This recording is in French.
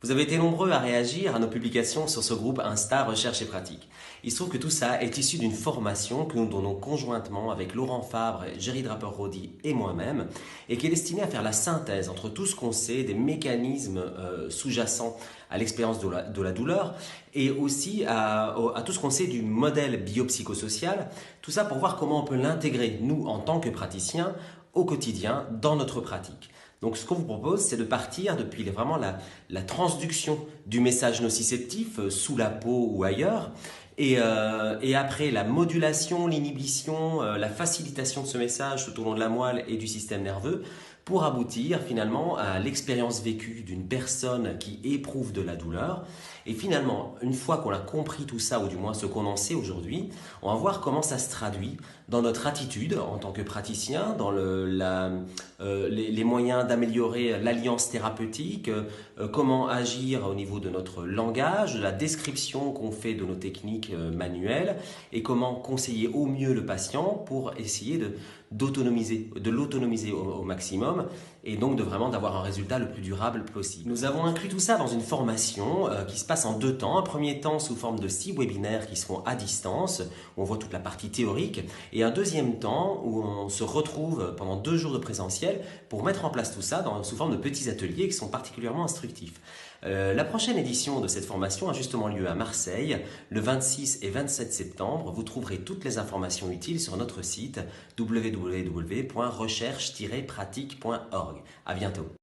Vous avez été nombreux à réagir à nos publications sur ce groupe Insta Recherche et Pratique. Il se trouve que tout ça est issu d'une formation que nous donnons conjointement avec Laurent Fabre, Jerry Draper-Rodi et moi-même, et qui est destinée à faire la synthèse entre tout ce qu'on sait des mécanismes sous-jacents à l'expérience de la douleur et aussi à tout ce qu'on sait du modèle biopsychosocial, tout ça pour voir comment on peut l'intégrer, nous, en tant que praticiens, au quotidien, dans notre pratique. Donc ce qu'on vous propose, c'est de partir depuis vraiment la transduction du message nociceptif sous la peau ou ailleurs, et après la modulation, l'inhibition, la facilitation de ce message tout au long de la moelle et du système nerveux, pour aboutir finalement à l'expérience vécue d'une personne qui éprouve de la douleur. Et finalement, une fois qu'on a compris tout ça, ou du moins ce qu'on en sait aujourd'hui, on va voir comment ça se traduit dans notre attitude en tant que praticien, dans les moyens d'améliorer l'alliance thérapeutique, comment agir au niveau de notre langage, de la description qu'on fait de nos techniques manuelles, et comment conseiller au mieux le patient pour essayer de l'autonomiser au maximum, et donc d'avoir un résultat le plus durable possible. Nous avons inclus tout ça dans une formation qui se passe en 2 temps. Un premier temps sous forme de 6 webinaires qui seront à distance, où on voit toute la partie théorique, et un deuxième temps où on se retrouve pendant 2 jours de présentiel pour mettre en place tout ça sous forme de petits ateliers qui sont particulièrement instructifs. La prochaine édition de cette formation a justement lieu à Marseille, le 26 et 27 septembre. Vous trouverez toutes les informations utiles sur notre site www.recherche-pratique.org. À bientôt.